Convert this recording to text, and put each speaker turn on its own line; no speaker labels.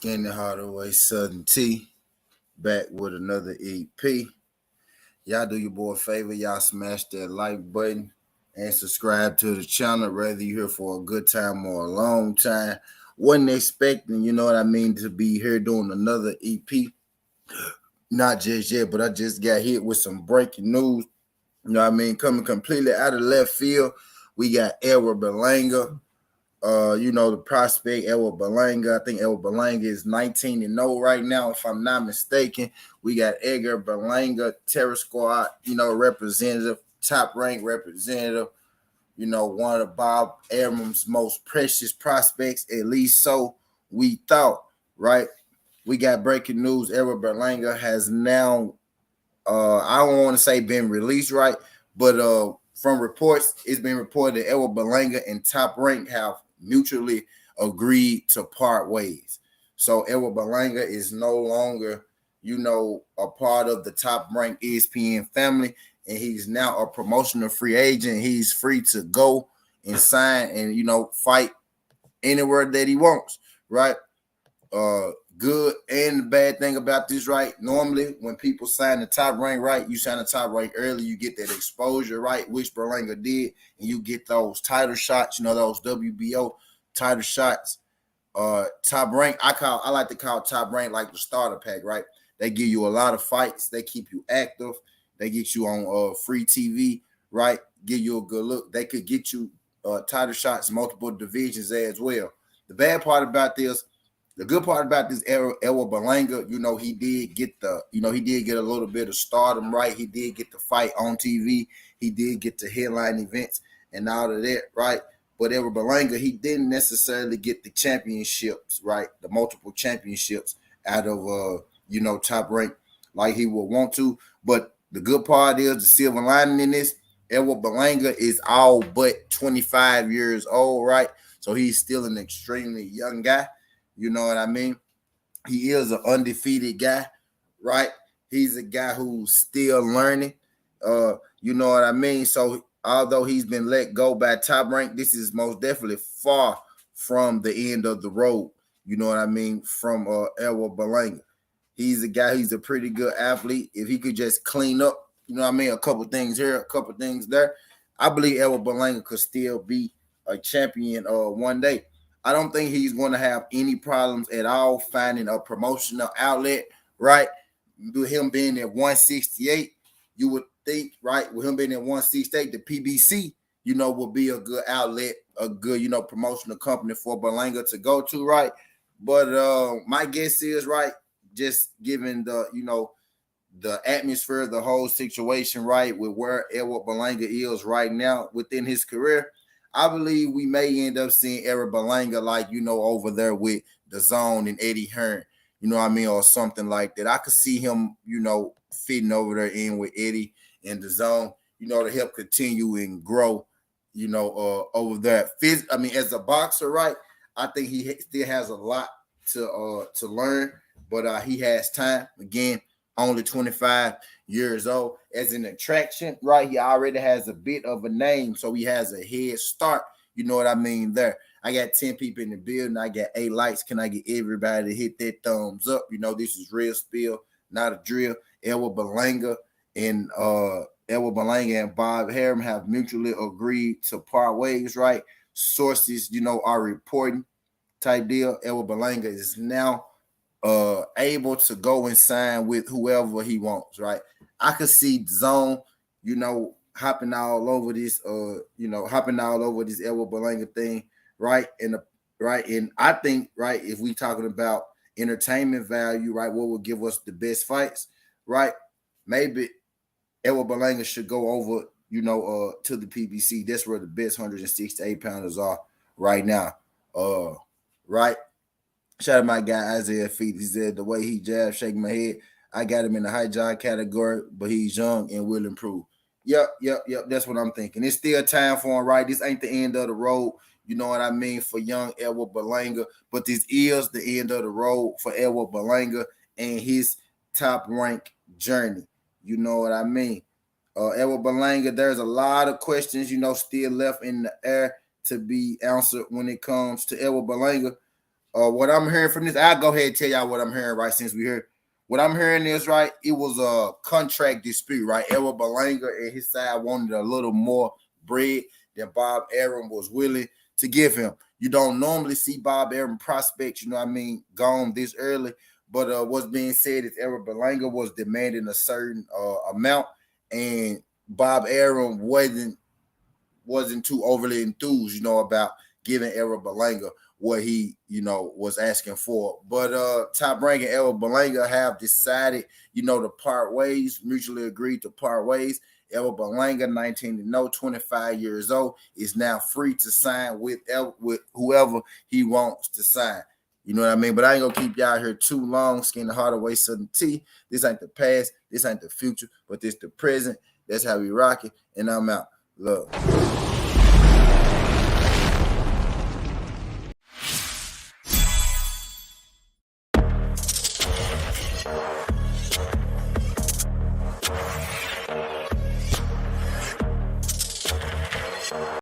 In the Hardaway Southern T, back with another EP. Y'all do your boy a favor, y'all smash that like button and subscribe to the channel, whether you're here for a good time or a long time. Wasn't expecting, you know what I mean, to be here doing another EP. Not just yet, but I just got hit with some breaking news. You know what I mean? Coming completely out of left field. We got Edgar Berlanga. The prospect Edgar Berlanga. I think Edgar Berlanga is 19-0 right now, if I'm not mistaken. We got Edgar Berlanga, Terror Squad, representative, top-ranked representative, one of Bob Abram's most precious prospects, at least so we thought, right? We got breaking news. Edgar Berlanga has now, I don't want to say been released, right? But from reports, it's been reported that Edgar Berlanga and TopRank have mutually agreed to part ways. So Edgar Berlanga is no longer, a part of the TopRank ESPN family, and he's now a promotional free agent. He's free to go and sign and, fight anywhere that he wants, right? Good and bad thing about this, right? Normally, when people sign the TopRank, right, you sign the TopRank early, you get that exposure, right, which Berlanga did, and you get those title shots, those WBO title shots. TopRank, I like to call TopRank like the starter pack, right? They give you a lot of fights, they keep you active, they get you on free TV, right? Give you a good look. They could get you title shots, multiple divisions as well. The bad part about this. The good part about this Edgar Berlanga, he did get a little bit of stardom, right? He did get to fight on TV. He did get to headline events and all of that, right? But Edgar Berlanga, he didn't necessarily get the championships, right? The multiple championships out of, TopRank like he would want to. But the good part is the silver lining in this, Edgar Berlanga is all but 25 years old, right? So he's still an extremely young guy. You know what I mean? He is an undefeated guy, right? He's a guy who's still learning. You know what I mean? So although he's been let go by TopRank, this is most definitely far from the end of the road. You know what I mean? From Edgar Berlanga. He's a guy, he's a pretty good athlete. If he could just clean up, a couple things here, a couple things there, I believe Edgar Berlanga could still be a champion one day. I don't think he's going to have any problems at all finding a promotional outlet, right? With him being at 168, you would think, right? With him being at 168, the PBC, will be a good outlet, a good, promotional company for Berlanga to go to, right? But my guess is, right, just given the, the atmosphere, the whole situation, right, with where Edgar Berlanga is right now within his career, I believe we may end up seeing Edgar Berlanga like, over there with the Zone and Eddie Hearn, or something like that. I could see him, fitting over there in with Eddie and the Zone, to help continue and grow, over there. As a boxer, right, I think he still has a lot to learn, but he has time. Again, only 25 years old. As an attraction, right, he already has a bit of a name, so he has a head start. You know what I mean there. I got 10 people in the building. I got 8 lights. Can I get everybody to hit that thumbs up? This is real spill, not a drill. Edgar Berlanga and Bob Arum have mutually agreed to part ways, right? Sources, are reporting type deal. Edgar Berlanga is now able to go and sign with whoever he wants, right? I could see Zone, hopping all over this, Edgar Berlanga thing, right? And I think, right, if we talking about entertainment value, right, what would give us the best fights, right? Maybe Edgar Berlanga should go over, to the PBC. That's where the best 168 pounders are right now, right? Shout out my guy Isaiah Feet. He said the way he jabs, shaking my head, I got him in the high job category, but he's young and will improve. Yep. That's what I'm thinking. It's still time for him, right? This ain't the end of the road, you know what I mean, for young Edgar Berlanga, but this is the end of the road for Edgar Berlanga and his TopRank journey. You know what I mean? Edgar Berlanga, there's a lot of questions, still left in the air to be answered when it comes to Edgar Berlanga. What I'm hearing from this, I'll go ahead and tell y'all what I'm hearing, right? Since we heard what I'm hearing is right, it was a contract dispute, right? Edgar Berlanga and his side wanted a little more bread than Bob Arum was willing to give him. You don't normally see Bob Arum prospects, you know what I mean, gone this early. But what's being said is Edgar Berlanga was demanding a certain amount, and Bob Arum wasn't too overly enthused, you know, about giving Edgar Berlanga what he, you know, was asking for. But TopRank and Edgar Berlanga have decided, you know, to part ways, mutually agreed to part ways. Edgar Berlanga, 19-0, 25 years old, is now free to sign with whoever he wants to sign. You know what I mean? But I ain't gonna keep y'all here too long. Skin the Hardaway Southern T. This ain't the past, this ain't the future, but this the present. That's how we rock it. And I'm out. Love.